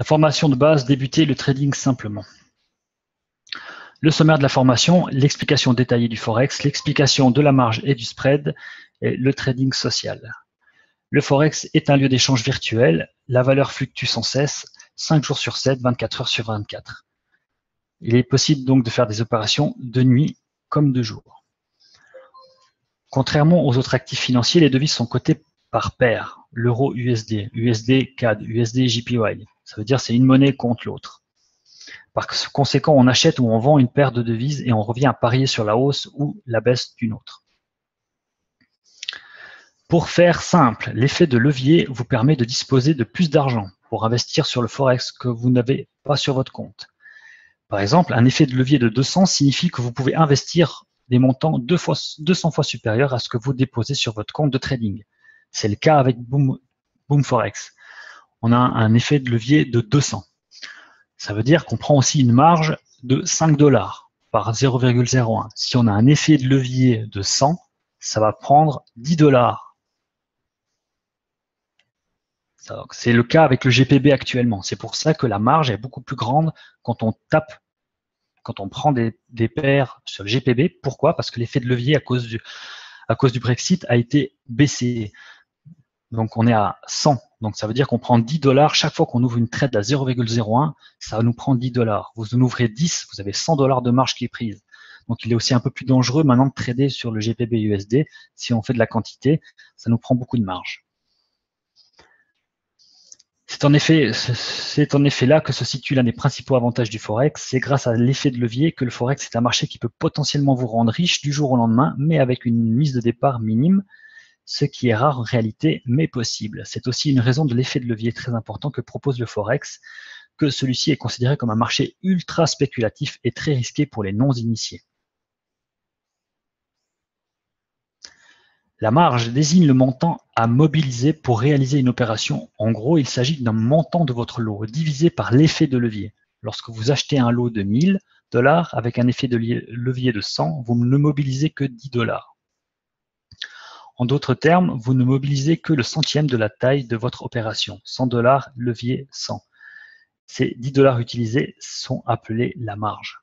La formation de base, débuter le trading simplement. Le sommaire de la formation, l'explication détaillée du Forex, l'explication de la marge et du spread, et le trading social. Le Forex est un lieu d'échange virtuel. La valeur fluctue sans cesse, 5 jours sur 7, 24 heures sur 24. Il est possible donc de faire des opérations de nuit comme de jour. Contrairement aux autres actifs financiers, les devises sont cotées par paire. L'euro USD, USD CAD, USD JPY. Ça veut dire c'est une monnaie contre l'autre. Par conséquent, on achète ou on vend une paire de devises et on revient à parier sur la hausse ou la baisse d'une autre. Pour faire simple, l'effet de levier vous permet de disposer de plus d'argent pour investir sur le Forex que vous n'avez pas sur votre compte. Par exemple, un effet de levier de 200 signifie que vous pouvez investir des montants 200 fois supérieurs à ce que vous déposez sur votre compte de trading. C'est le cas avec Boom Forex. On a un effet de levier de 200. Ça veut dire qu'on prend aussi une marge de 5 $ par 0,01. Si on a un effet de levier de 100, ça va prendre 10 $. C'est le cas avec le GPB actuellement. C'est pour ça que la marge est beaucoup plus grande quand on prend des paires sur le GPB. Pourquoi? Parce que l'effet de levier à cause du Brexit a été baissé. Donc on est à 100. Donc ça veut dire qu'on prend 10 $ chaque fois qu'on ouvre une trade à 0,01, ça nous prend 10 $. Vous en ouvrez 10, vous avez 100 $ de marge qui est prise. Donc il est aussi un peu plus dangereux maintenant de trader sur le GPB USD. Si on fait de la quantité, ça nous prend beaucoup de marge. C'est en effet là que se situe l'un des principaux avantages du Forex. C'est grâce à l'effet de levier que le Forex est un marché qui peut potentiellement vous rendre riche du jour au lendemain, mais avec une mise de départ minime, ce qui est rare en réalité, mais possible. C'est aussi une raison de l'effet de levier très important que propose le Forex, que celui-ci est considéré comme un marché ultra spéculatif et très risqué pour les non-initiés. La marge désigne le montant à mobiliser pour réaliser une opération. En gros, il s'agit d'un montant de votre lot divisé par l'effet de levier. Lorsque vous achetez un lot de 1000 $ avec un effet de levier de 100, vous ne mobilisez que 10 $. En d'autres termes, vous ne mobilisez que le centième de la taille de votre opération. 100 $, levier 100. Ces 10 $ utilisés sont appelés la marge.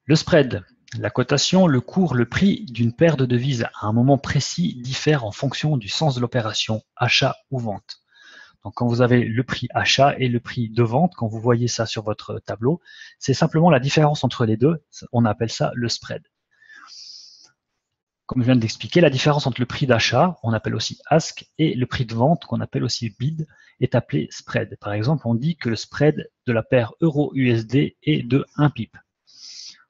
Le spread. La cotation, le cours, le prix d'une paire de devises à un moment précis diffère en fonction du sens de l'opération, achat ou vente. Donc quand vous avez le prix achat et le prix de vente, quand vous voyez ça sur votre tableau, c'est simplement la différence entre les deux, on appelle ça le spread. Comme je viens de l'expliquer, la différence entre le prix d'achat, on appelle aussi ask, et le prix de vente, qu'on appelle aussi bid, est appelé spread. Par exemple, on dit que le spread de la paire euro-USD est de 1 pip.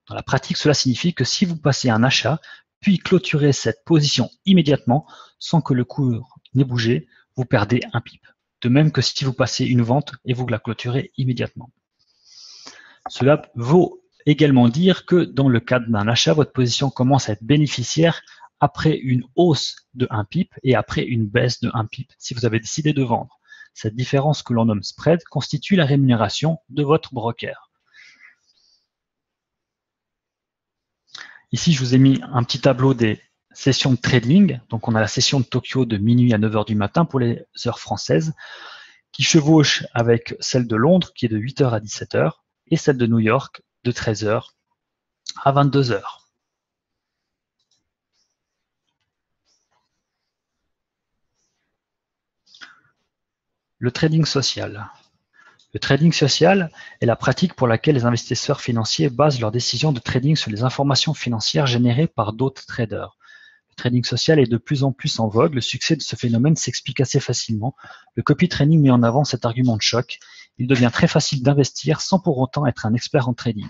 Dans la pratique, cela signifie que si vous passez un achat, puis clôturez cette position immédiatement, sans que le cours n'ait bougé, vous perdez 1 pip. De même que si vous passez une vente et vous la clôturez immédiatement. Cela vaut également dire que dans le cadre d'un achat, votre position commence à être bénéficiaire après une hausse de 1 pip et après une baisse de 1 pip si vous avez décidé de vendre. Cette différence que l'on nomme spread constitue la rémunération de votre broker. Ici, je vous ai mis un petit tableau des sessions de trading. Donc, on a la session de Tokyo de minuit à 9 h du matin pour les heures françaises, qui chevauche avec celle de Londres, qui est de 8 h à 17 h, et celle de New York, de 13 h à 22 h. Le trading social. Le trading social est la pratique pour laquelle les investisseurs financiers basent leurs décisions de trading sur les informations financières générées par d'autres traders. Le trading social est de plus en plus en vogue. Le succès de ce phénomène s'explique assez facilement. Le copy trading met en avant cet argument de choc. Il devient très facile d'investir sans pour autant être un expert en trading.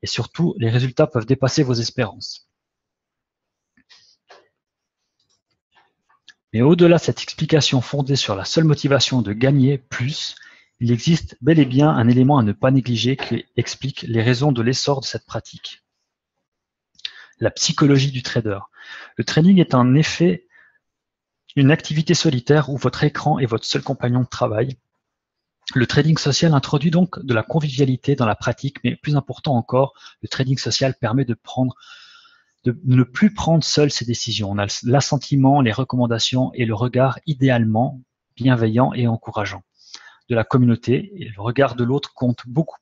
Et surtout, les résultats peuvent dépasser vos espérances. Mais au-delà de cette explication fondée sur la seule motivation de gagner plus, il existe bel et bien un élément à ne pas négliger qui explique les raisons de l'essor de cette pratique. La psychologie du trader. Le trading est en effet une activité solitaire où votre écran est votre seul compagnon de travail. Le trading social introduit donc de la convivialité dans la pratique, mais plus important encore, le trading social permet de ne plus prendre seul ses décisions. On a l'assentiment, les recommandations et le regard idéalement bienveillant et encourageant de la communauté, et le regard de l'autre compte beaucoup,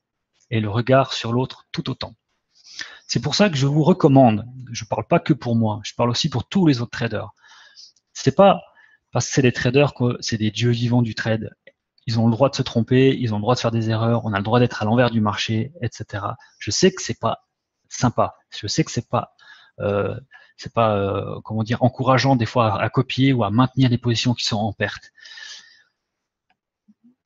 et le regard sur l'autre tout autant. C'est pour ça que je vous recommande, je ne parle pas que pour moi, je parle aussi pour tous les autres traders. C'est pas parce que c'est des traders que c'est des dieux vivants du trade. Ils ont le droit de se tromper, ils ont le droit de faire des erreurs, on a le droit d'être à l'envers du marché, etc. Je sais que c'est pas sympa, je sais que c'est pas comment dire, encourageant des fois à copier ou à maintenir des positions qui sont en perte.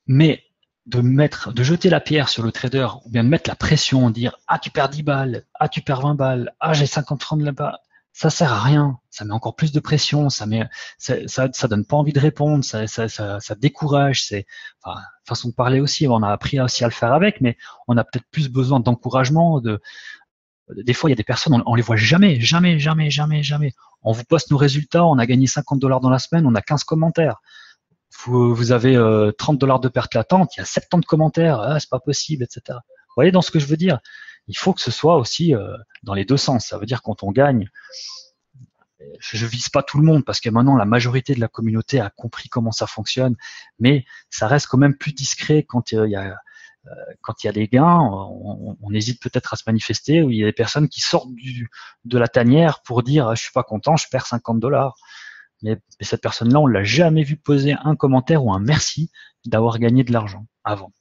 Mais de jeter la pierre sur le trader ou bien de mettre la pression, dire ah tu perds 10 balles, ah tu perds 20 balles, ah j'ai 50 francs là-bas, ça sert à rien, ça met encore plus de pression, ça donne pas envie de répondre, ça décourage, c'est enfin, façon de parler aussi, on a appris aussi à le faire avec, mais on a peut-être plus besoin d'encouragement, des fois il y a des personnes, on les voit jamais. On vous poste nos résultats, on a gagné 50 $ dans la semaine, on a 15 commentaires. Vous avez 30 $ de perte latente, il y a 70 commentaires, ah, c'est pas possible, etc. Vous voyez dans ce que je veux dire? Il faut que ce soit aussi dans les deux sens. Ça veut dire quand on gagne, je vise pas tout le monde parce que maintenant la majorité de la communauté a compris comment ça fonctionne, mais ça reste quand même plus discret quand il y a des gains. On hésite peut-être à se manifester, ou il y a des personnes qui sortent de la tanière pour dire je suis pas content, je perds 50 $. Mais cette personne-là, on l'a jamais vu poser un commentaire ou un merci d'avoir gagné de l'argent avant.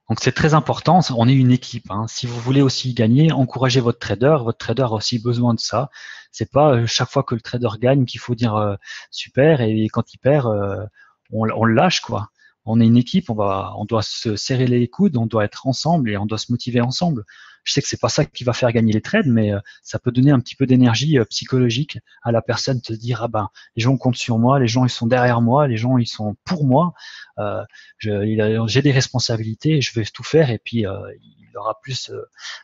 Donc c'est très important, on est une équipe. Hein. Si vous voulez aussi gagner, encouragez votre trader a aussi besoin de ça. C'est pas chaque fois que le trader gagne qu'il faut dire super, et quand il perd, on le lâche, quoi. On est une équipe, on doit se serrer les coudes, on doit être ensemble et on doit se motiver ensemble. Je sais que c'est pas ça qui va faire gagner les trades, mais ça peut donner un petit peu d'énergie psychologique à la personne, de se dire ah ben les gens comptent sur moi, les gens ils sont derrière moi, les gens ils sont pour moi. J'ai des responsabilités, je vais tout faire, et puis il aura plus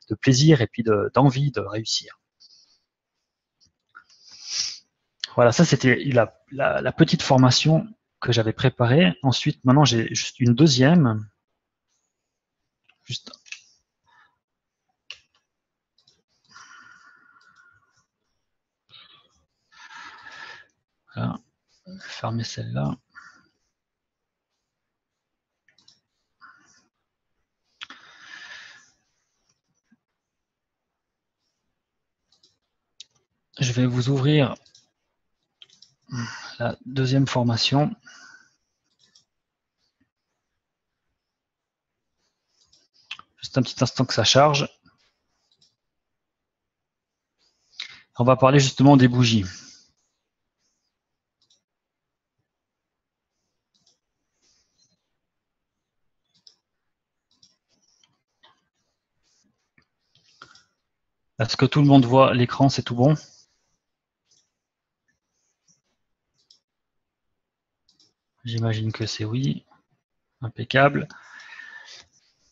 de plaisir et puis d'envie de réussir. Voilà, ça c'était la petite formation que j'avais préparée. Ensuite, maintenant j'ai juste une deuxième. Juste. Voilà. Fermer celle-là. Je vais vous ouvrir la deuxième formation. Juste un petit instant que ça charge. On va parler justement des bougies. Est-ce que tout le monde voit l'écran, c'est tout bon? J'imagine que c'est oui. Impeccable.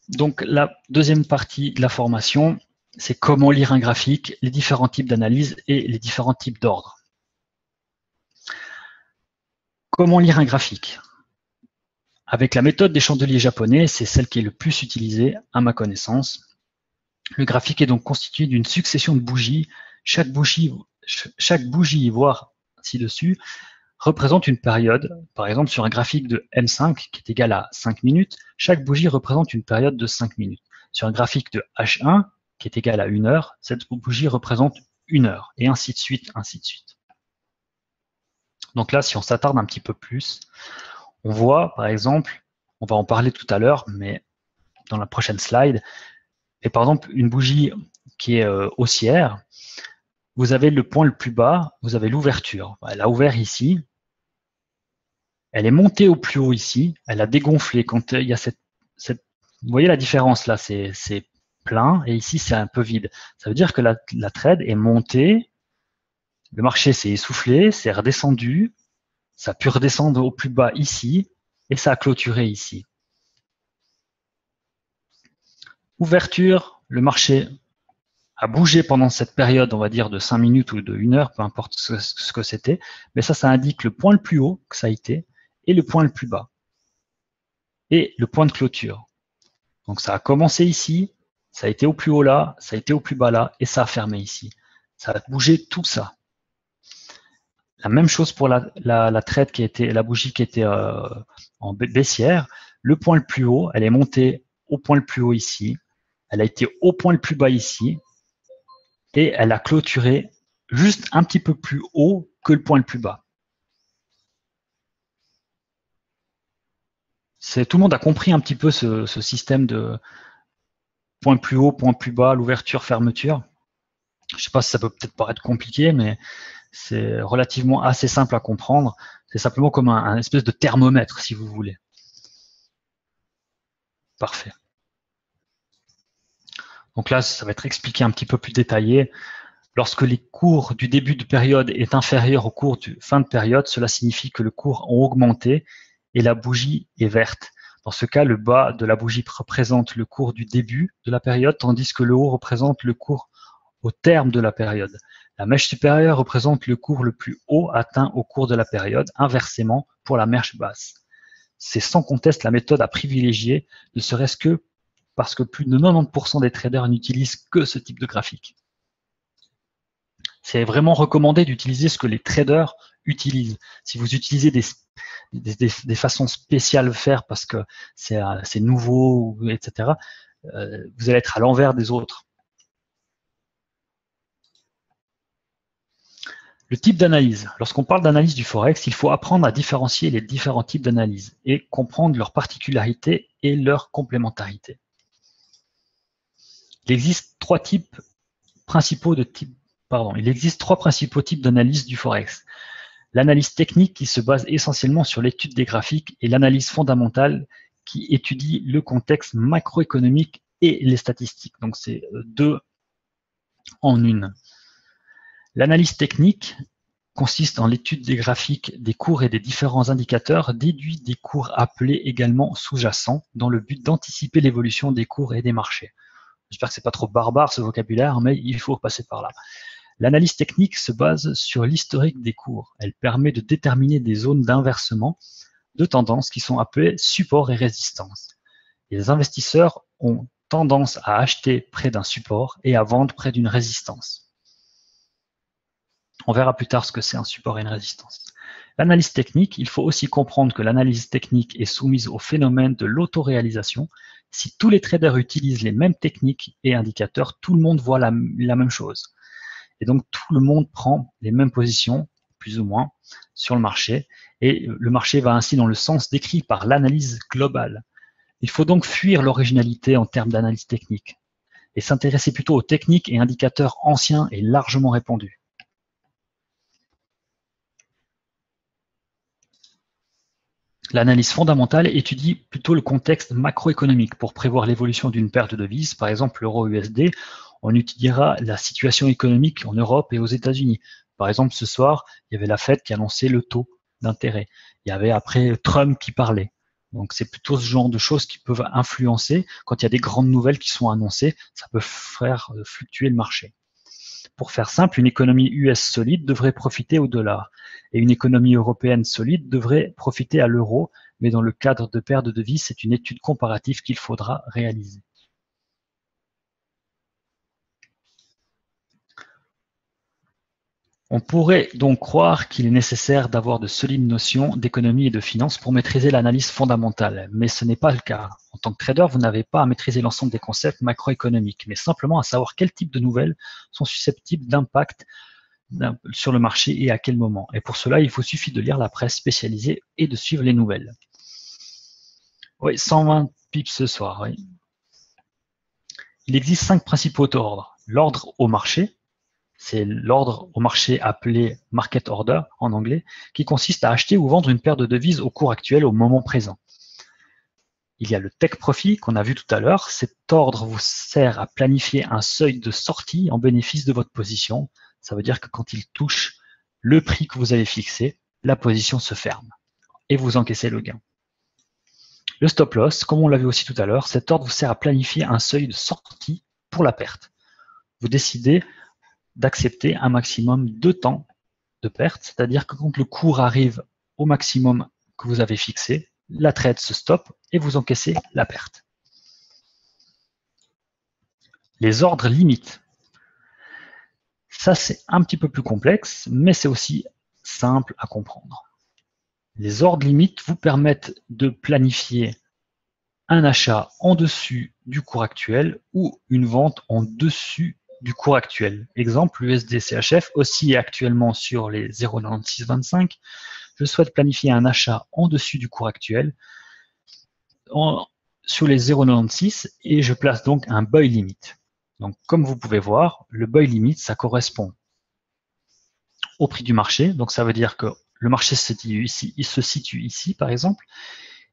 Donc la deuxième partie de la formation, c'est comment lire un graphique, les différents types d'analyse et les différents types d'ordre. Comment lire un graphique? Avec la méthode des chandeliers japonais, c'est celle qui est le plus utilisée à ma connaissance. Le graphique est donc constitué d'une succession de bougies. Chaque bougie, voire ci-dessus, représente une période. Par exemple, sur un graphique de M5 qui est égal à 5 minutes, chaque bougie représente une période de 5 minutes. Sur un graphique de H1 qui est égal à 1 heure, cette bougie représente 1 heure, et ainsi de suite, ainsi de suite. Donc là, si on s'attarde un petit peu plus, on voit, par exemple, on va en parler tout à l'heure, mais dans la prochaine slide, et par exemple, une bougie qui est haussière, vous avez le point le plus bas, vous avez l'ouverture. Elle a ouvert ici, elle est montée au plus haut ici, elle a dégonflé. Quand il y a vous voyez la différence là, c'est plein, et ici c'est un peu vide. Ça veut dire que la trade est montée, le marché s'est essoufflé, c'est redescendu, ça a pu redescendre au plus bas ici, et ça a clôturé ici. Ouverture, le marché a bougé pendant cette période, on va dire, de 5 minutes ou de 1 heure, peu importe ce que c'était, mais ça indique le point le plus haut que ça a été, et le point le plus bas, et le point de clôture. Donc ça a commencé ici, ça a été au plus haut là, ça a été au plus bas là, et ça a fermé ici. Ça a bougé tout ça. La même chose pour la trade qui était, la bougie qui était en baissière. Le point le plus haut, elle est montée au point le plus haut ici. Elle a été au point le plus bas ici. Et elle a clôturé juste un petit peu plus haut que le point le plus bas. Tout le monde a compris un petit peu ce système de point plus haut, point plus bas, l'ouverture, fermeture. Je ne sais pas si ça peut peut-être paraître compliqué, mais c'est relativement assez simple à comprendre. C'est simplement comme un espèce de thermomètre, si vous voulez. Parfait. Donc là, ça va être expliqué un petit peu plus détaillé. Lorsque les cours du début de période est inférieur au cours de fin de période, cela signifie que le cours a augmenté et la bougie est verte. Dans ce cas, le bas de la bougie représente le cours du début de la période, tandis que le haut représente le cours au terme de la période. La mèche supérieure représente le cours le plus haut atteint au cours de la période, inversement pour la mèche basse. C'est sans conteste la méthode à privilégier, ne serait-ce que parce que plus de 90% des traders n'utilisent que ce type de graphique. C'est vraiment recommandé d'utiliser ce que les traders utilisent. Si vous utilisez des façons spéciales de faire parce que c'est nouveau, etc., vous allez être à l'envers des autres. Le type d'analyse. Lorsqu'on parle d'analyse du Forex, il faut apprendre à différencier les différents types d'analyse et comprendre leurs particularités et leurs complémentarités. Il existe trois principaux types d'analyse du Forex. L'analyse technique qui se base essentiellement sur l'étude des graphiques et l'analyse fondamentale qui étudie le contexte macroéconomique et les statistiques. Donc c'est deux en une. L'analyse technique consiste en l'étude des graphiques, des cours et des différents indicateurs, déduit des cours appelés également sous-jacents, dans le but d'anticiper l'évolution des cours et des marchés. J'espère que c'est pas trop barbare ce vocabulaire, mais il faut passer par là. L'analyse technique se base sur l'historique des cours. Elle permet de déterminer des zones d'inversement de tendance qui sont appelées support et résistance. Les investisseurs ont tendance à acheter près d'un support et à vendre près d'une résistance. On verra plus tard ce que c'est un support et une résistance. L'analyse technique, il faut aussi comprendre que l'analyse technique est soumise au phénomène de l'autoréalisation. Si tous les traders utilisent les mêmes techniques et indicateurs, tout le monde voit la même chose. Et donc, tout le monde prend les mêmes positions, plus ou moins, sur le marché. Et le marché va ainsi dans le sens décrit par l'analyse globale. Il faut donc fuir l'originalité en termes d'analyse technique et s'intéresser plutôt aux techniques et indicateurs anciens et largement répandus. L'analyse fondamentale étudie plutôt le contexte macroéconomique pour prévoir l'évolution d'une paire de devises, par exemple l'euro-USD. On étudiera la situation économique en Europe et aux États-Unis. Par exemple, ce soir, il y avait la Fed qui annonçait le taux d'intérêt. Il y avait après Trump qui parlait. Donc c'est plutôt ce genre de choses qui peuvent influencer. Quand il y a des grandes nouvelles qui sont annoncées, ça peut faire fluctuer le marché. Pour faire simple, une économie US solide devrait profiter au dollar et une économie européenne solide devrait profiter à l'euro, mais dans le cadre de paires de devises, c'est une étude comparative qu'il faudra réaliser. On pourrait donc croire qu'il est nécessaire d'avoir de solides notions d'économie et de finance pour maîtriser l'analyse fondamentale, mais ce n'est pas le cas. En tant que trader, vous n'avez pas à maîtriser l'ensemble des concepts macroéconomiques, mais simplement à savoir quel type de nouvelles sont susceptibles d'impact sur le marché et à quel moment. Et pour cela, il vous suffit de lire la presse spécialisée et de suivre les nouvelles. Oui, 120 pips ce soir, oui. Il existe 5 principaux ordres. L'ordre au marché, c'est l'ordre au marché appelé market order en anglais, qui consiste à acheter ou vendre une paire de devises au cours actuel au moment présent. Il y a le take profit qu'on a vu tout à l'heure. Cet ordre vous sert à planifier un seuil de sortie en bénéfice de votre position. Ça veut dire que quand il touche le prix que vous avez fixé, la position se ferme et vous encaissez le gain. Le stop loss, comme on l'a vu aussi tout à l'heure, cet ordre vous sert à planifier un seuil de sortie pour la perte. Vous décidez d'accepter un maximum de temps de perte, c'est-à-dire que quand le cours arrive au maximum que vous avez fixé, la trade se stoppe et vous encaissez la perte. Les ordres limites. Ça, c'est un petit peu plus complexe, mais c'est aussi simple à comprendre. Les ordres limites vous permettent de planifier un achat en dessus du cours actuel ou une vente en dessus du cours actuel. Exemple, l'USD CHF oscille actuellement sur les 0,9625. Je souhaite planifier un achat en dessus du cours actuel sur les 0,96 et je place donc un buy limit. Donc, comme vous pouvez voir, le buy limit, ça correspond au prix du marché. Donc, ça veut dire que le marché se situe ici, par exemple,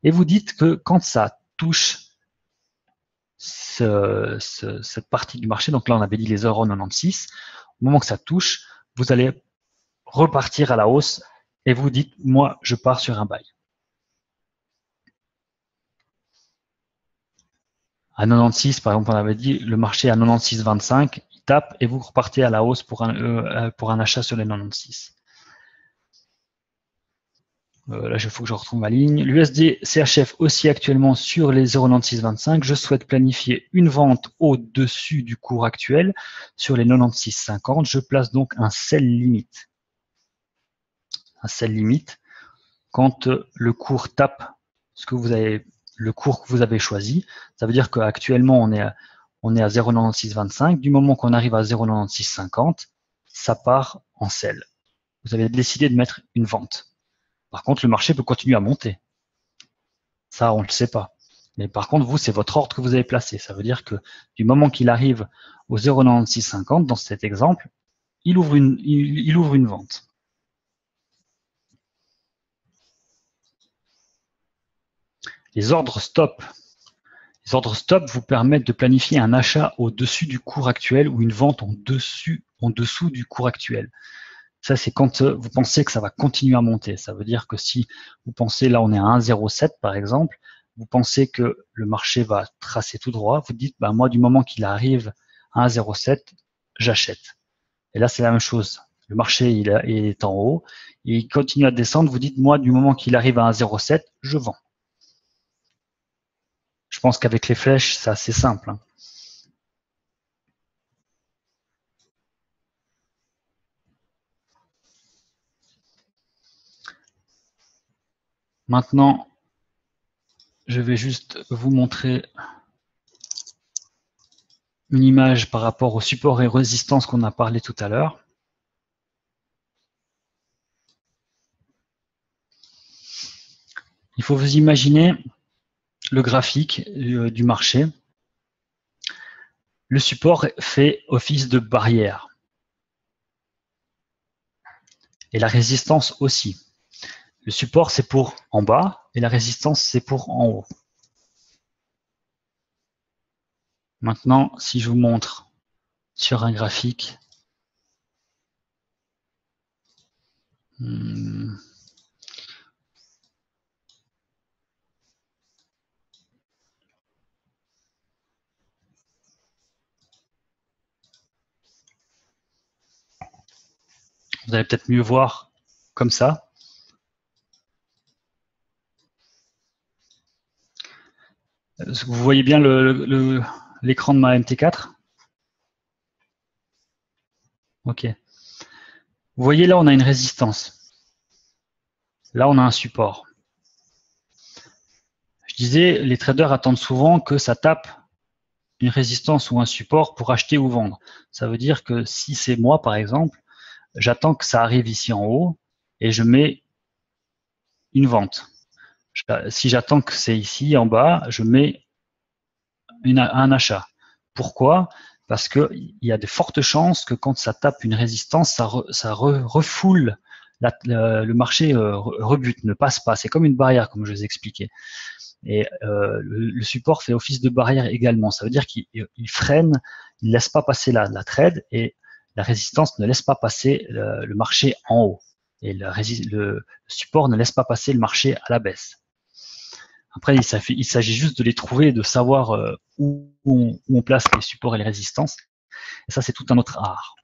et vous dites que quand ça touche cette partie du marché, donc là, on avait dit les 0,96, au moment que ça touche, vous allez repartir à la hausse et vous dites, moi, je pars sur un buy. À 96, par exemple, on avait dit le marché à 96,25, il tape et vous repartez à la hausse pour un achat sur les 96. Là, il faut que je retrouve ma ligne. L'USD CHF aussi actuellement sur les 0,9625. Je souhaite planifier une vente au-dessus du cours actuel sur les 96,50. Je place donc un sell limite. Un sell limite quand le cours tape le cours que vous avez choisi. Ça veut dire qu'actuellement, on est à 0,9625. Du moment qu'on arrive à 0,9650, ça part en sell. Vous avez décidé de mettre une vente. Par contre, le marché peut continuer à monter. Ça, on ne le sait pas. Mais par contre, vous, c'est votre ordre que vous avez placé. Ça veut dire que du moment qu'il arrive au 0,9650, dans cet exemple, il ouvre une vente. Les ordres stop. Les ordres stop vous permettent de planifier un achat au-dessus du cours actuel ou une vente en dessous du cours actuel. Ça, c'est quand vous pensez que ça va continuer à monter. Ça veut dire que si vous pensez, là, on est à 1,07 par exemple, vous pensez que le marché va tracer tout droit, vous dites, ben, moi, du moment qu'il arrive à 1,07, j'achète. Et là, c'est la même chose. Le marché, il est en haut, il continue à descendre, vous dites, moi, du moment qu'il arrive à 1,07, je vends. Je pense qu'avec les flèches, c'est assez simple. Hein. Maintenant, je vais juste vous montrer une image par rapport au support et résistance qu'on a parlé tout à l'heure. Il faut vous imaginer le graphique du marché. Le support fait office de barrière. Et la résistance aussi. Le support, c'est pour en bas et la résistance, c'est pour en haut. Maintenant, si je vous montre sur un graphique, vous allez peut-être mieux voir comme ça. Vous voyez bien l'écran de ma MT4 ? Ok. Vous voyez là, on a une résistance. Là, on a un support. Je disais, les traders attendent souvent que ça tape une résistance ou un support pour acheter ou vendre. Ça veut dire que si c'est moi, par exemple, j'attends que ça arrive ici en haut et je mets une vente. Si j'attends que c'est ici en bas, je mets un achat. Pourquoi ? Parce qu'il y a de fortes chances que quand ça tape une résistance, ça refoule, le marché rebute, ne passe pas. C'est comme une barrière, comme je vous ai expliqué. Et le support fait office de barrière également. Ça veut dire qu'il freine, il ne laisse pas passer la trade et la résistance ne laisse pas passer le marché en haut. Et le support ne laisse pas passer le marché à la baisse. Après, il s'agit juste de les trouver et de savoir où on place les supports et les résistances. Et ça, c'est tout un autre art.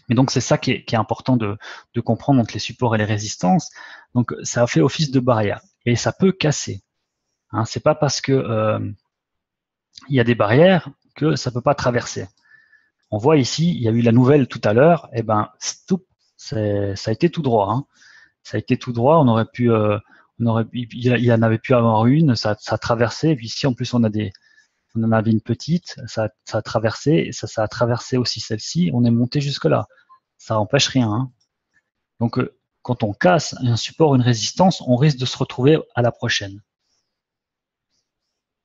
Mais donc, c'est ça qui est important de comprendre entre les supports et les résistances. Donc, ça fait office de barrière. Et ça peut casser. Hein, c'est pas parce que il y a des barrières que ça peut pas traverser. On voit ici, il y a eu la nouvelle tout à l'heure, et ben, Ça a été tout droit. Hein. Ça a été tout droit. On aurait pu, il y en avait pu avoir une. Ça a traversé. Et puis ici, en plus, on en avait une petite. Ça a traversé. Et ça a traversé aussi celle-ci. On est monté jusque là. Ça n'empêche rien. Hein. Donc, quand on casse un support, une résistance, on risque de se retrouver à la prochaine.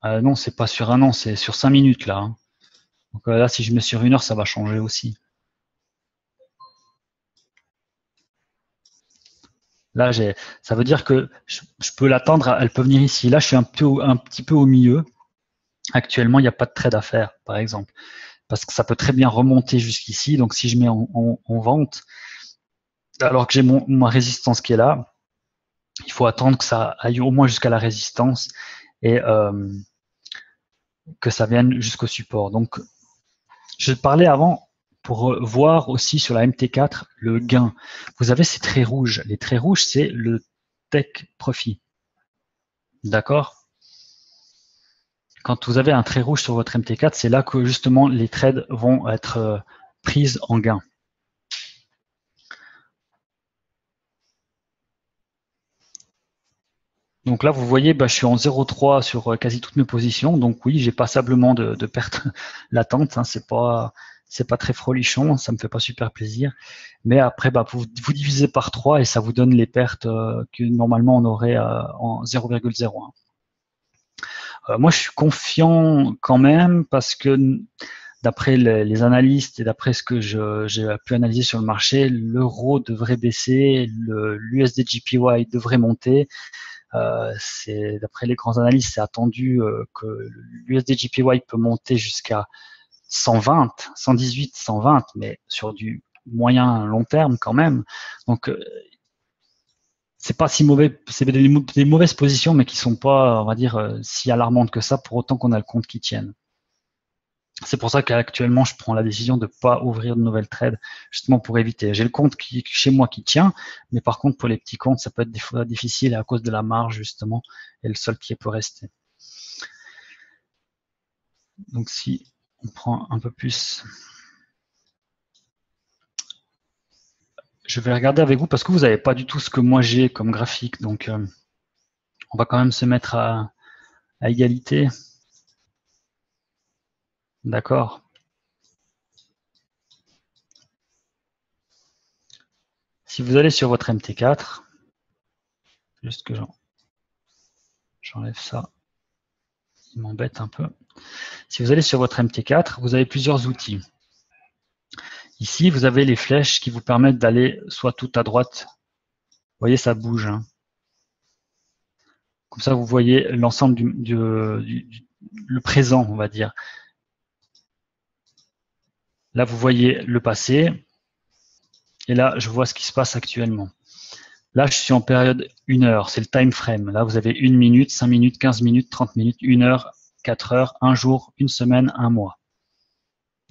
Non, c'est pas sur un an, c'est sur 5 minutes là. Hein. Donc là, si je mets sur 1 heure, ça va changer aussi. Là, ça veut dire que je peux l'attendre, elle peut venir ici. Là, je suis un petit peu au milieu. Actuellement, il n'y a pas de trade à faire, par exemple, parce que ça peut très bien remonter jusqu'ici. Donc, si je mets en vente, alors que j'ai ma résistance qui est là, il faut attendre que ça aille au moins jusqu'à la résistance et que ça vienne jusqu'au support. Donc, je parlais avant pour voir aussi sur la MT4 le gain. Vous avez ces traits rouges. Les traits rouges, c'est le take profit. D'accord? Quand vous avez un trait rouge sur votre MT4, c'est là que justement les trades vont être prises en gain. Donc là, vous voyez, je suis en 0,3 sur quasi toutes mes positions. Donc oui, j'ai passablement de pertes latentes. Hein, c'est pas très frolichon, ça me fait pas super plaisir. Mais après, vous divisez par 3 et ça vous donne les pertes que normalement on aurait en 0,01. Moi, je suis confiant quand même parce que d'après les analystes et d'après ce que j'ai pu analyser sur le marché, l'euro devrait baisser, l'USD/JPY devrait monter. D'après les grands analystes, c'est attendu que l'USD/JPY peut monter jusqu'à 120, 118, 120, mais sur du moyen long terme quand même. Donc c'est pas si mauvais, c'est des mauvaises positions, mais qui sont pas, on va dire, si alarmantes que ça, pour autant qu'on a le compte qui tienne. C'est pour ça qu'actuellement, je prends la décision de ne pas ouvrir de nouvelles trades, justement pour éviter. J'ai le compte chez moi qui tient, mais par contre, pour les petits comptes, ça peut être des fois difficile à cause de la marge, justement, et le seul qui peut rester. Donc, si on prend un peu plus, je vais regarder avec vous parce que vous n'avez pas du tout ce que moi j'ai comme graphique. Donc, on va quand même se mettre à égalité. D'accord. Si vous allez sur votre MT4, juste que j'enlève ça, il m'embête un peu. Si vous allez sur votre MT4, vous avez plusieurs outils. Ici, vous avez les flèches qui vous permettent d'aller soit tout à droite. Vous voyez, ça bouge. Hein. Comme ça, vous voyez l'ensemble le présent, on va dire. Là, vous voyez le passé. Et là, je vois ce qui se passe actuellement. Là, je suis en période 1 heure. C'est le time frame. Là, vous avez 1 minute, 5 minutes, 15 minutes, 30 minutes, 1 heure, 4 heures, 1 jour, 1 semaine, 1 mois.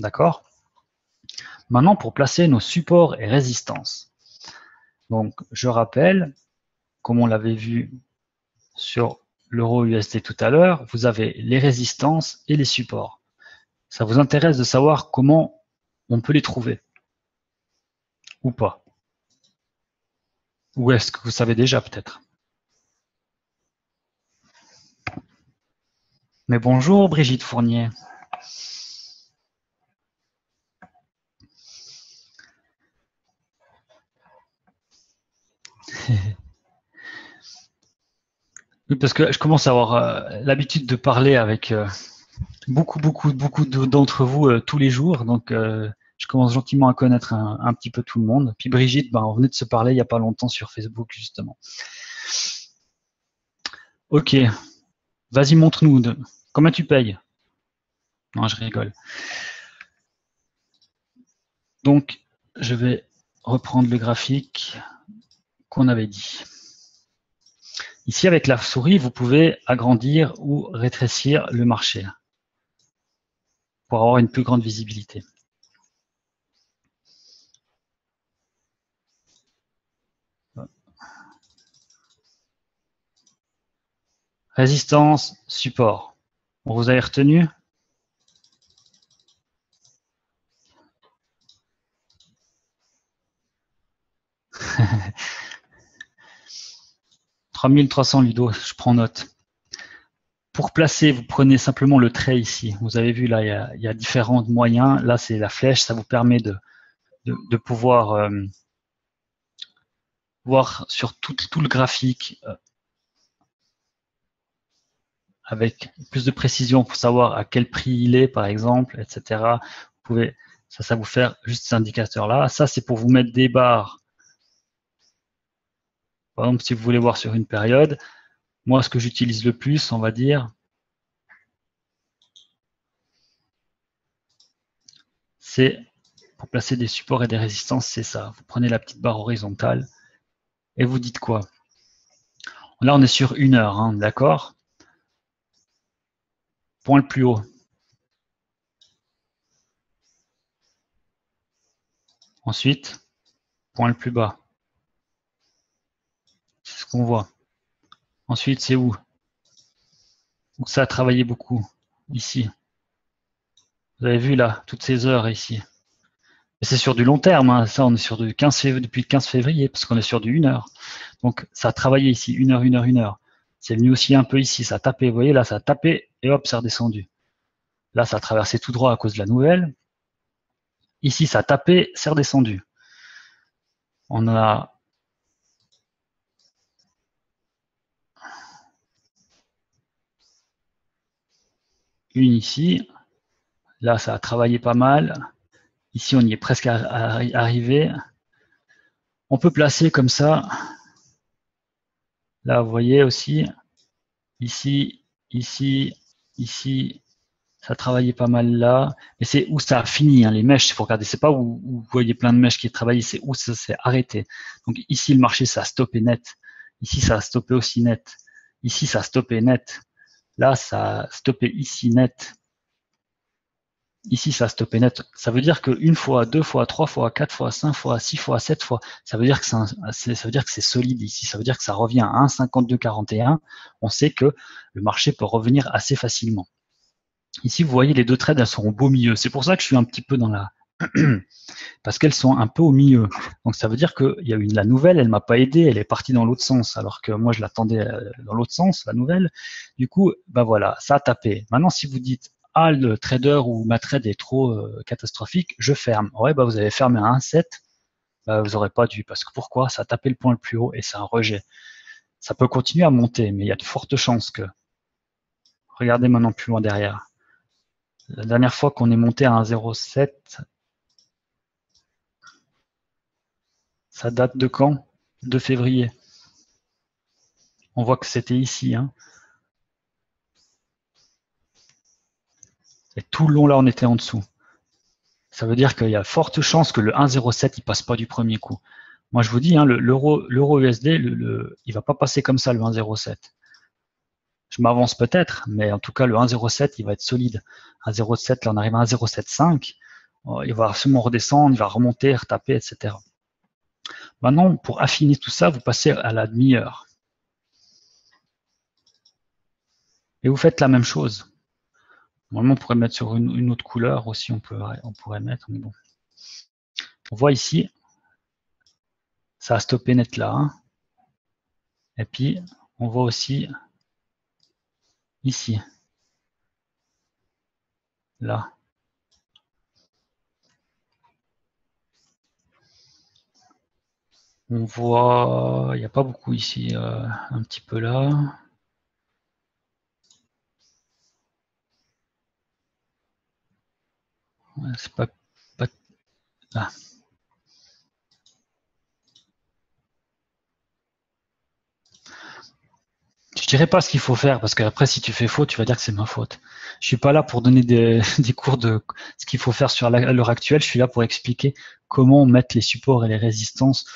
D'accord? Maintenant, pour placer nos supports et résistances. Donc, je rappelle, comme on l'avait vu sur l'euro USD tout à l'heure, vous avez les résistances et les supports. Ça vous intéresse de savoir comment on peut les trouver ou pas? Ou est-ce que vous savez déjà peut-être? Mais bonjour Brigitte Fournier. Oui, parce que je commence à avoir l'habitude de parler avec beaucoup d'entre vous tous les jours, donc je commence gentiment à connaître un petit peu tout le monde. Puis Brigitte, on venait de se parler il n'y a pas longtemps sur Facebook justement. Ok, vas-y montre-nous. Combien tu payes? Non, je rigole. Donc, je vais reprendre le graphique qu'on avait dit. Ici, avec la souris, vous pouvez agrandir ou rétrécir le marché pour avoir une plus grande visibilité. Résistance, support. On vous a retenu? 3300 Ludo, je prends note. Pour placer, vous prenez simplement le trait ici. Vous avez vu là, il y a différents moyens. Là, c'est la flèche, ça vous permet de pouvoir voir sur tout le graphique avec plus de précision pour savoir à quel prix il est, par exemple, etc. Vous pouvez, ça vous faire juste cet indicateur-là. Ça, c'est pour vous mettre des barres. Par exemple, si vous voulez voir sur une période, moi, ce que j'utilise le plus, on va dire, c'est pour placer des supports et des résistances, c'est ça. Vous prenez la petite barre horizontale et vous dites quoi? Là, on est sur 1 heure, hein, d'accord? Point le plus haut. Ensuite, point le plus bas. C'est ce qu'on voit. Ensuite, c'est où? Où ça a travaillé beaucoup? Ici. Vous avez vu là, toutes ces heures ici. Et c'est sur du long terme, hein. Ça, on est sur du 15 février, depuis le 15 février, parce qu'on est sur du 1 heure. Donc, ça a travaillé ici, 1 heure, 1 heure, 1 heure. C'est venu aussi un peu ici, ça a tapé. Vous voyez, là, ça a tapé, et hop, c'est redescendu. Là, ça a traversé tout droit à cause de la nouvelle. Ici, ça a tapé, c'est redescendu. On a une ici. Là, ça a travaillé pas mal. Ici, on y est presque arrivé. On peut placer comme ça. Là, vous voyez aussi, ici, ici, ici, ça a travaillé pas mal là. Mais c'est où ça a fini, hein, les mèches, il faut regarder. C'est pas où vous voyez plein de mèches qui travaillent, c'est où ça s'est arrêté. Donc ici, le marché, ça a stoppé net. Ici, ça a stoppé aussi net. Ici, ça a stoppé net. Là, ça a stoppé ici net. Ici, ça a stoppé net. Ça veut dire qu'une fois, 2 fois, 3 fois, 4 fois, 5 fois, 6 fois, 7 fois, ça veut dire que c'est solide ici. Ça veut dire que ça revient à 1,5241. On sait que le marché peut revenir assez facilement. Ici, vous voyez, les deux trades, elles seront au milieu. C'est pour ça que je suis un petit peu dans la... parce qu'elles sont un peu au milieu. Donc, ça veut dire qu'il y a eu la nouvelle, elle m'a pas aidé, elle est partie dans l'autre sens, alors que moi, je l'attendais dans l'autre sens, la nouvelle. Du coup, ben voilà, ça a tapé. Maintenant, si vous dites, ah, le trader ou ma trade est trop catastrophique, je ferme. Ouais, bah, vous avez fermé à 1,7, bah, vous n'aurez pas dû. Parce que pourquoi? Ça a tapé le point le plus haut et c'est un rejet. Ça peut continuer à monter, mais il y a de fortes chances que... Regardez maintenant plus loin derrière. La dernière fois qu'on est monté à 1,07, ça date de quand? De février. On voit que c'était ici. Hein. Et tout le long là, on était en dessous. Ça veut dire qu'il y a forte chance que le 1,07 il passe pas du premier coup. Moi je vous dis, hein, l'euro USD, il va pas passer comme ça le 1,07. Je m'avance peut-être, mais en tout cas le 1,07 il va être solide. 1,07 là on arrive à 1,075. Il va sûrement redescendre, il va remonter, retaper, etc. Maintenant, pour affiner tout ça, vous passez à la demi-heure. Et vous faites la même chose. Normalement, on pourrait mettre sur une autre couleur aussi, on pourrait mettre, mais bon. On voit ici, ça a stoppé net là. Hein. Et puis, on voit aussi ici, là. On voit, il n'y a pas beaucoup ici, un petit peu là. C'est pas là. Je dirais pas ce qu'il faut faire parce qu'après si tu fais faux, tu vas dire que c'est ma faute. Je suis pas là pour donner des, des cours de ce qu'il faut faire sur l'heure actuelle. Je suis là pour expliquer comment mettre les supports et les résistances,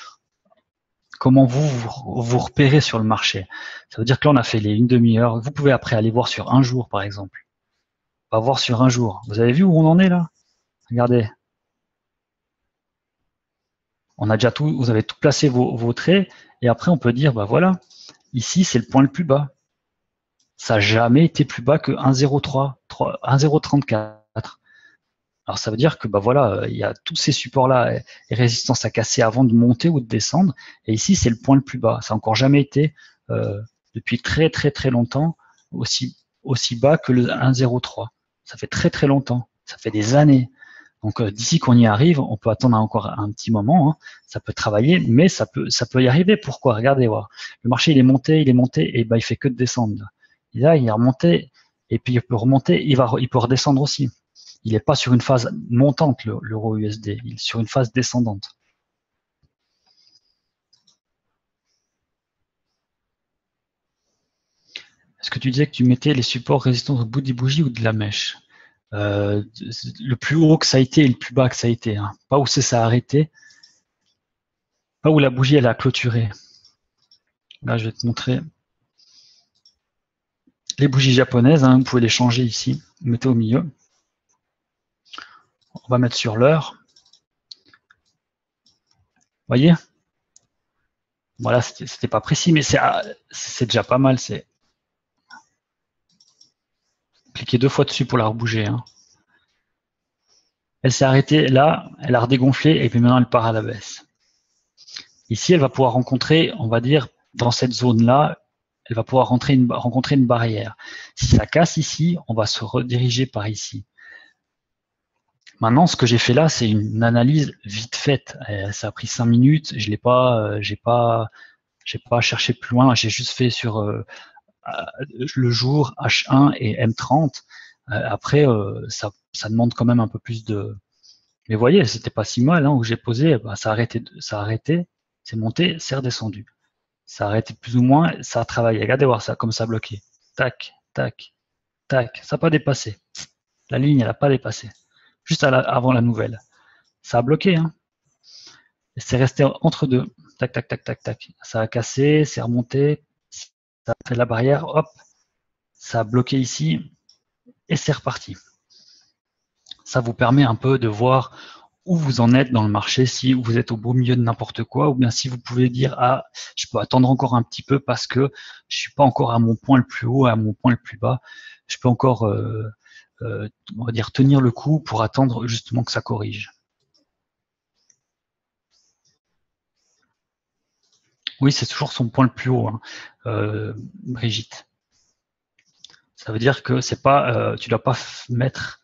comment vous repérez sur le marché. Ça veut dire que là on a fait une demi-heure. Vous pouvez après aller voir sur un jour par exemple. On va voir sur un jour. Vous avez vu où on en est là? Regardez. On a déjà tout, vous avez tout placé vos traits et après on peut dire bah voilà, ici c'est le point le plus bas. Ça n'a jamais été plus bas que 1,03, 1,034. Alors ça veut dire que bah voilà, il y a tous ces supports-là et résistances à casser avant de monter ou de descendre. Et ici, c'est le point le plus bas. Ça n'a encore jamais été depuis très très très longtemps, aussi bas que le 1,03. Ça fait très très longtemps, ça fait des années. Donc d'ici qu'on y arrive, on peut attendre encore un petit moment, hein. Ça peut travailler, mais ça peut y arriver. Pourquoi? Regardez, voir. Le marché il est monté, et ben il fait que de descendre. Et là, il est remonté, et puis il peut remonter, il peut redescendre aussi. Il n'est pas sur une phase montante, l'euro USD, il est sur une phase descendante. Est-ce que tu disais que tu mettais les supports résistance au bout des bougies ou de la mèche? Le plus haut que ça a été et le plus bas que ça a été, hein. Pas où ça a arrêté, pas où la bougie elle a clôturé. Là, je vais te montrer les bougies japonaises, hein, vous pouvez les changer ici, vous mettez au milieu. On va mettre sur l'heure. Voyez? Voilà, c'était pas précis, mais c'est déjà pas mal. Cliquez 2 fois dessus pour la rebouger, hein. Elle s'est arrêtée là, elle a redégonflé et puis maintenant elle part à la baisse. Ici, elle va pouvoir rencontrer, on va dire, dans cette zone-là, elle va pouvoir rencontrer une barrière. Si ça casse ici, on va se rediriger par ici. Maintenant, ce que j'ai fait là, c'est une analyse vite faite. Ça a pris 5 minutes. Je l'ai pas, j'ai pas cherché plus loin. J'ai juste fait sur le jour H1 et M30. Après, ça demande quand même un peu plus de. Mais vous voyez, c'était pas si mal, hein, où j'ai posé. Bah, ça a arrêté, c'est monté, c'est redescendu. Ça a arrêté plus ou moins, ça a travaillé. Regardez voir ça, comme ça a bloqué. Tac, tac, tac. Ça n'a pas dépassé. La ligne, elle n'a pas dépassé. Juste avant la nouvelle. Ça a bloqué, hein. Et c'est resté entre deux. Tac, tac, tac, tac, tac. Ça a cassé, c'est remonté. Ça a fait la barrière, hop. Ça a bloqué ici. Et c'est reparti. Ça vous permet un peu de voir où vous en êtes dans le marché, si vous êtes au beau milieu de n'importe quoi, ou bien si vous pouvez dire, ah, je peux attendre encore un petit peu parce que je suis pas encore à mon point le plus haut, à mon point le plus bas. Je peux encore, on va dire, tenir le coup pour attendre justement que ça corrige. Oui, c'est toujours son point le plus haut, hein, Brigitte. Ça veut dire que c'est pas, tu dois pas mettre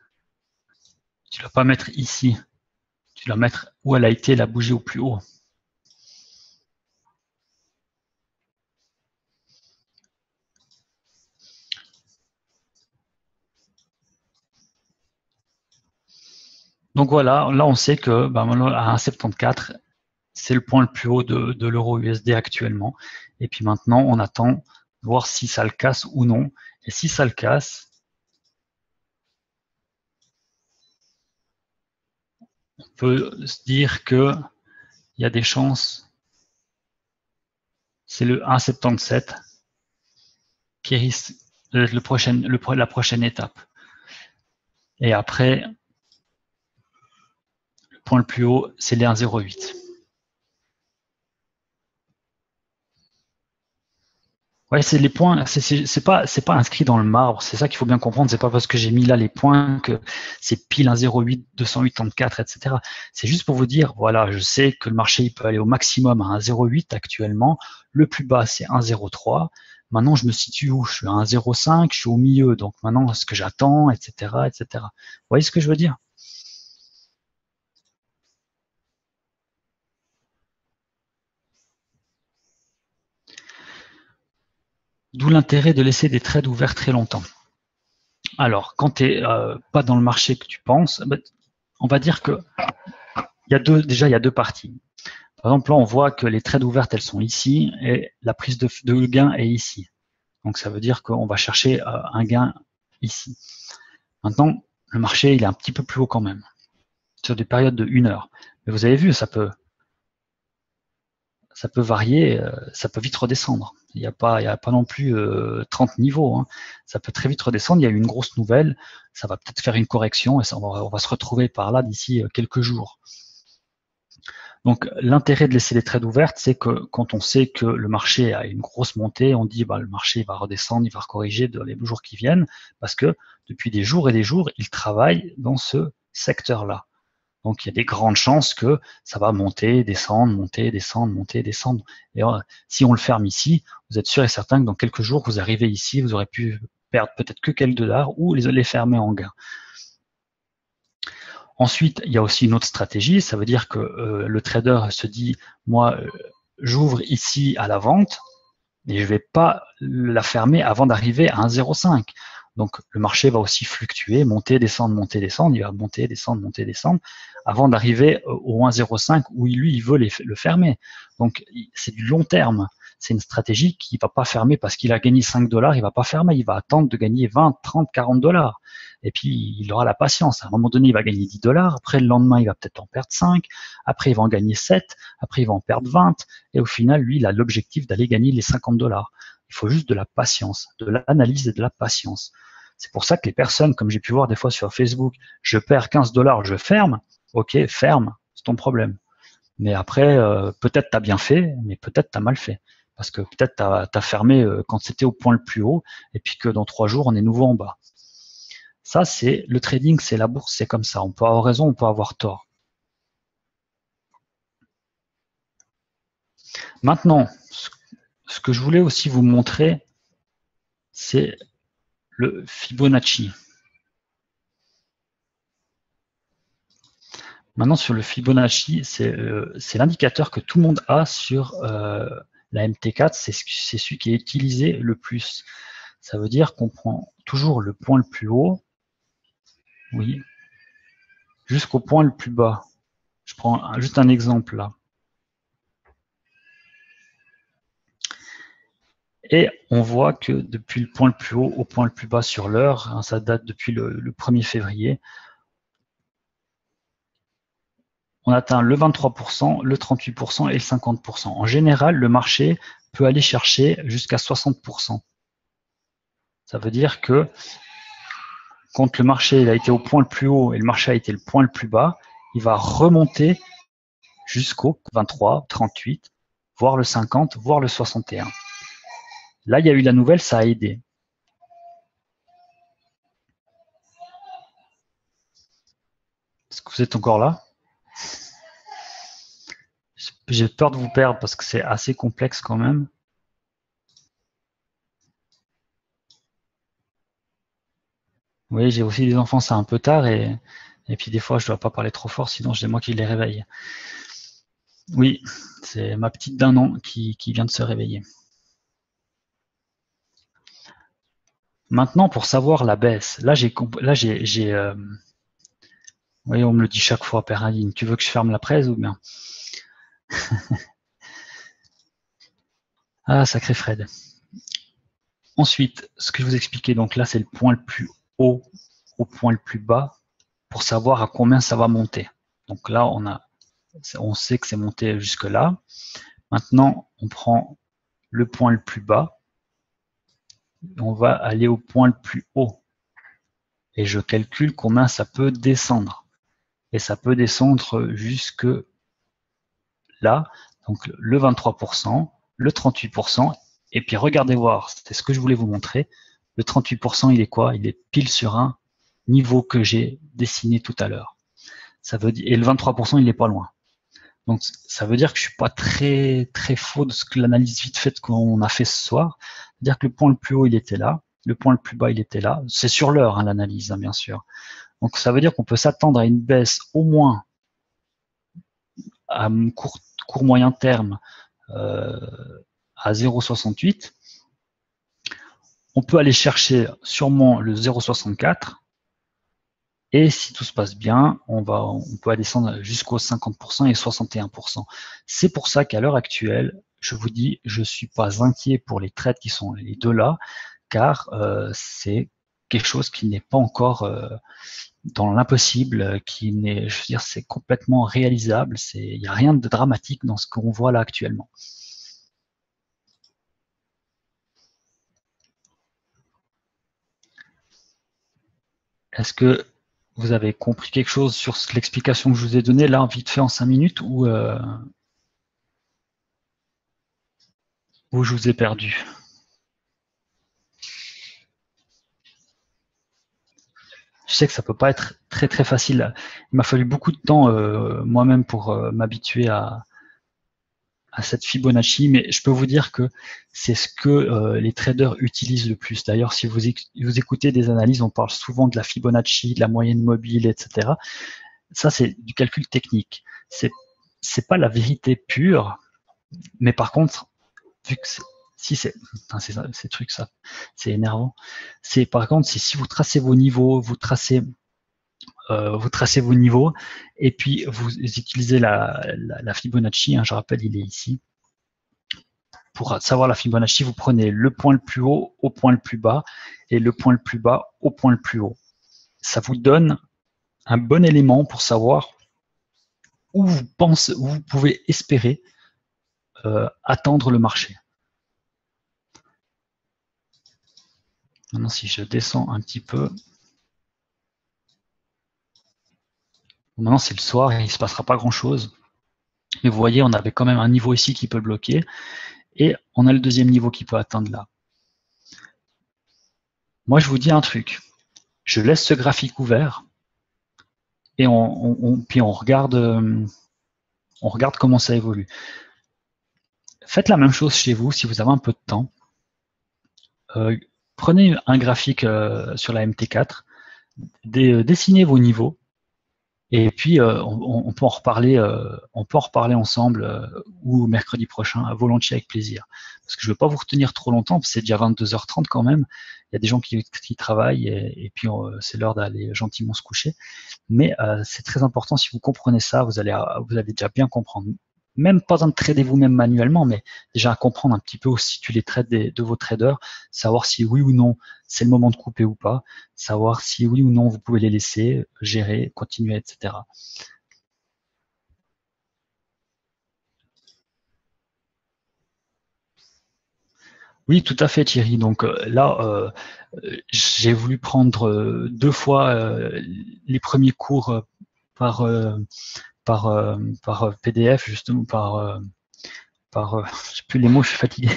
ici. Tu dois mettre où elle a été la bougie au plus haut. Donc voilà, là on sait que maintenant à 1,74, c'est le point le plus haut de l'euro USD actuellement. Et puis maintenant, on attend voir si ça le casse ou non. Et si ça le casse, on peut se dire que il y a des chances. C'est le 1,77 qui risque la prochaine étape. Et après, le point le plus haut, c'est les 1,08. Ouais, c'est les points, c'est pas inscrit dans le marbre, c'est ça qu'il faut bien comprendre, c'est pas parce que j'ai mis là les points que c'est pile 1,08, 284, etc. C'est juste pour vous dire, voilà, je sais que le marché il peut aller au maximum à 1,08 actuellement, le plus bas c'est 1,03. Maintenant, je me situe où? Je suis à 1,05, je suis au milieu, donc maintenant, ce que j'attends, etc., etc. Vous voyez ce que je veux dire? D'où l'intérêt de laisser des trades ouverts très longtemps. Alors, quand tu n'es pas dans le marché que tu penses, on va dire que il y a deux parties. Par exemple, là, on voit que les trades ouvertes, elles sont ici et la prise de gain est ici. Donc, ça veut dire qu'on va chercher un gain ici. Maintenant, le marché, il est un petit peu plus haut quand même, sur des périodes de 1 heure. Mais vous avez vu, ça peut varier, ça peut vite redescendre. Il n'y a pas non plus 30 niveaux, hein. Ça peut très vite redescendre. Il y a eu une grosse nouvelle, ça va peut-être faire une correction et on va se retrouver par là d'ici quelques jours. Donc l'intérêt de laisser les trades ouvertes, c'est que quand on sait que le marché a une grosse montée, on dit le marché va redescendre, il va corriger dans les jours qui viennent, parce que depuis des jours et des jours, il travaille dans ce secteur-là. Donc, il y a des grandes chances que ça va monter, descendre, monter, descendre, monter, descendre. Et si on le ferme ici, vous êtes sûr et certain que dans quelques jours, vous arrivez ici, vous aurez pu perdre peut-être que quelques dollars ou les fermer en gain. Ensuite, il y a aussi une autre stratégie, ça veut dire que le trader se dit, moi, j'ouvre ici à la vente, mais je ne vais pas la fermer avant d'arriver à 1,05. Donc, le marché va aussi fluctuer, monter, descendre, il va monter, descendre, avant d'arriver au 1,05 où lui, il veut le fermer. Donc, c'est du long terme. C'est une stratégie qui ne va pas fermer parce qu'il a gagné 5 dollars, il ne va pas fermer, il va attendre de gagner 20, 30, 40 dollars. Et puis, il aura la patience. À un moment donné, il va gagner 10 dollars, après le lendemain, il va peut-être en perdre 5, après, il va en gagner 7, après, il va en perdre 20, et au final, lui, il a l'objectif d'aller gagner les 50 dollars. Il faut juste de la patience, de l'analyse et de la patience. C'est pour ça que les personnes, comme j'ai pu voir des fois sur Facebook, je perds 15 dollars, je ferme. Ok, ferme, c'est ton problème. Mais après, peut-être tu as bien fait, mais peut-être tu as mal fait. Parce que peut-être tu as fermé quand c'était au point le plus haut, et puis que dans 3 jours, on est nouveau en bas. Ça, c'est le trading, c'est la bourse, c'est comme ça. On peut avoir raison, on peut avoir tort. Maintenant, ce que je voulais aussi vous montrer, c'est le Fibonacci. Maintenant, sur le Fibonacci, c'est l'indicateur que tout le monde a sur la MT4, c'est celui qui est utilisé le plus. Ça veut dire qu'on prend toujours le point le plus haut, oui, jusqu'au point le plus bas. Je prends juste un exemple là. Et on voit que depuis le point le plus haut au point le plus bas sur l'heure, hein, ça date depuis le 1er février, on atteint le 23%, le 38% et le 50%. En général, le marché peut aller chercher jusqu'à 60%. Ça veut dire que quand le marché il a été au point le plus haut et le marché a été le point le plus bas, il va remonter jusqu'au 23, 38, voire le 50, voire le 61. Là, il y a eu la nouvelle, ça a aidé. Est-ce que vous êtes encore là? J'ai peur de vous perdre parce que c'est assez complexe quand même. Oui, j'ai aussi des enfants, c'est un peu tard et puis des fois je dois pas parler trop fort, sinon c'est moi qui les réveille. Oui, c'est ma petite d'un an qui vient de se réveiller. Maintenant, pour savoir la baisse, là j'ai oui, on me le dit chaque fois, Père Aline, tu veux que je ferme la presse ou bien? Ah, sacré Fred. Ensuite, ce que je vous expliquais, donc là c'est le point le plus haut au point le plus bas pour savoir à combien ça va monter. Donc là, on sait que c'est monté jusque là. Maintenant, on prend le point le plus bas, et on va aller au point le plus haut. Et je calcule combien ça peut descendre. Et ça peut descendre jusque là, donc le 23%, le 38%, et puis regardez voir, c'est ce que je voulais vous montrer, le 38% il est quoi? Il est pile sur un niveau que j'ai dessiné tout à l'heure. Ça veut dire, et le 23% il n'est pas loin. Donc ça veut dire que je suis pas très très faux de ce que l'analyse vite faite qu'on a fait ce soir. C'est-à-dire que le point le plus haut il était là, le point le plus bas il était là. C'est sur l'heure hein, l'analyse hein, bien sûr. Donc ça veut dire qu'on peut s'attendre à une baisse au moins à court moyen terme à 0,68. On peut aller chercher sûrement le 0,64. Et si tout se passe bien, on peut descendre jusqu'au 50% et 61%. C'est pour ça qu'à l'heure actuelle, je vous dis, je ne suis pas inquiet pour les trades qui sont les deux là, car c'est quelque chose qui n'est pas encore dans l'impossible, qui n'est, je veux dire, c'est complètement réalisable. Il n'y a rien de dramatique dans ce qu'on voit là actuellement. Est-ce que vous avez compris quelque chose sur l'explication que je vous ai donnée là, vite fait en 5 minutes, ou je vous ai perdu? Je sais que ça peut pas être très très très facile. Il m'a fallu beaucoup de temps moi-même pour m'habituer à cette Fibonacci, mais je peux vous dire que c'est ce que les traders utilisent le plus. D'ailleurs, si vous écoutez des analyses, on parle souvent de la Fibonacci, de la moyenne mobile, etc. Ça, c'est du calcul technique. C'est pas la vérité pure, mais par contre, vu que ces trucs, ça, c'est énervant. Par contre, c'est si vous tracez vos niveaux, vous tracez vos niveaux, et puis vous utilisez la Fibonacci, hein, je rappelle, il est ici. Pour savoir la Fibonacci, vous prenez le point le plus haut au point le plus bas, et le point le plus bas au point le plus haut. Ça vous donne un bon élément pour savoir où vous pouvez espérer attendre le marché. Maintenant, si je descends un petit peu, maintenant c'est le soir et il ne se passera pas grand-chose. Mais vous voyez, on avait quand même un niveau ici qui peut bloquer, et on a le deuxième niveau qui peut atteindre là. Moi, je vous dis un truc. Je laisse ce graphique ouvert, et puis on regarde comment ça évolue. Faites la même chose chez vous si vous avez un peu de temps. Prenez un graphique sur la MT4, dessinez vos niveaux, et puis on peut en reparler ensemble ou mercredi prochain, volontiers avec plaisir. Parce que je ne veux pas vous retenir trop longtemps, parce que c'est déjà 22h30 quand même. Il y a des gens qui travaillent et puis c'est l'heure d'aller gentiment se coucher. Mais c'est très important, si vous comprenez ça, vous allez déjà bien comprendre. Même pas besoin de trader vous-même manuellement, mais déjà à comprendre un petit peu où se situent les trades de vos traders, savoir si oui ou non c'est le moment de couper ou pas, savoir si oui ou non vous pouvez les laisser, gérer, continuer, etc. Oui, tout à fait, Thierry. Donc là, j'ai voulu prendre 2 fois les premiers cours par, par PDF, justement, je sais plus les mots, je suis fatigué.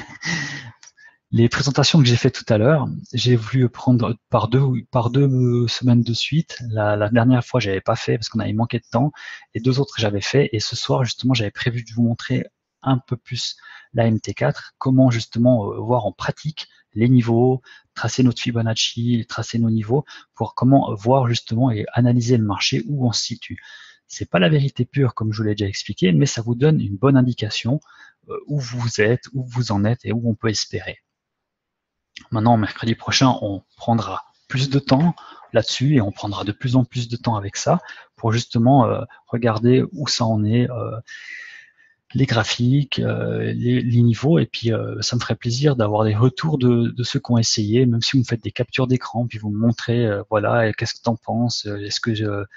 Les présentations que j'ai fait tout à l'heure, j'ai voulu prendre par deux semaines de suite. La dernière fois, j'avais pas fait parce qu'on avait manqué de temps. Les 2 autres, j'avais fait. Et ce soir, justement, j'avais prévu de vous montrer un peu plus la MT4, comment justement voir en pratique les niveaux, tracer notre Fibonacci, tracer nos niveaux, pour comment voir justement et analyser le marché où on se situe. C'est pas la vérité pure, comme je vous l'ai déjà expliqué, mais ça vous donne une bonne indication où vous êtes, où vous en êtes et où on peut espérer. Maintenant, mercredi prochain, on prendra plus de temps là-dessus et on prendra de plus en plus de temps avec ça pour justement regarder où ça en est, les graphiques, les niveaux, et puis ça me ferait plaisir d'avoir des retours de ceux qui ont essayé, même si vous me faites des captures d'écran, puis vous me montrez, voilà, qu'est-ce que tu en penses, est-ce que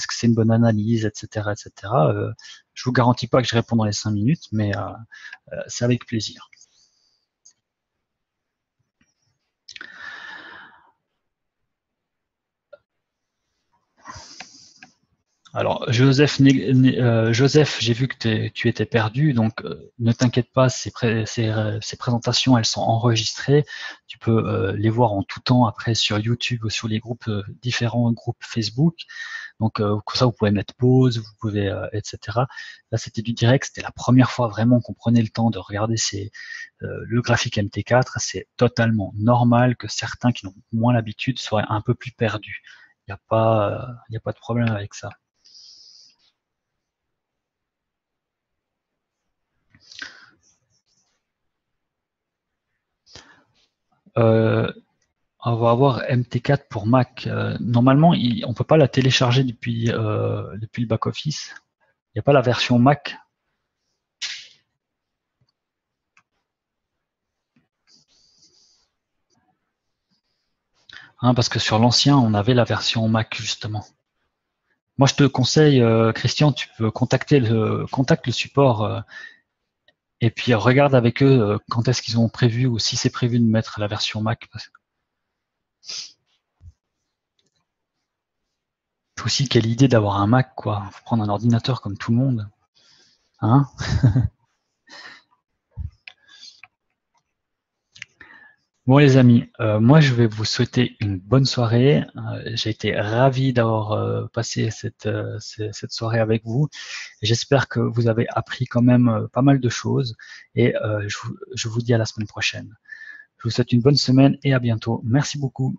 c'est une bonne analyse, etc., etc. Je vous garantis pas que je réponds dans les 5 minutes, mais c'est avec plaisir. Alors, Joseph, j'ai vu que tu étais perdu, donc ne t'inquiète pas, ces présentations, elles sont enregistrées. Tu peux les voir en tout temps après sur YouTube ou sur les groupes, différents groupes Facebook. Donc, comme ça, vous pouvez mettre pause, vous pouvez, etc. Là, c'était du direct, c'était la première fois vraiment qu'on prenait le temps de regarder le graphique MT4. C'est totalement normal que certains qui n'ont moins l'habitude soient un peu plus perdus. Il n'y a pas de problème avec ça. On va avoir MT4 pour Mac. Normalement, on ne peut pas la télécharger depuis le back-office. Il n'y a pas la version Mac. Hein, parce que sur l'ancien, on avait la version Mac, justement. Moi, je te conseille, Christian, tu peux contacte le support et puis regarde avec eux quand est-ce qu'ils ont prévu ou si c'est prévu de mettre la version Mac. C'est aussi quelle idée d'avoir un Mac, quoi. Faut prendre un ordinateur comme tout le monde. Hein? Bon les amis, moi je vais vous souhaiter une bonne soirée. J'ai été ravi d'avoir passé cette soirée avec vous. J'espère que vous avez appris quand même pas mal de choses et je vous dis à la semaine prochaine. Je vous souhaite une bonne semaine et à bientôt. Merci beaucoup.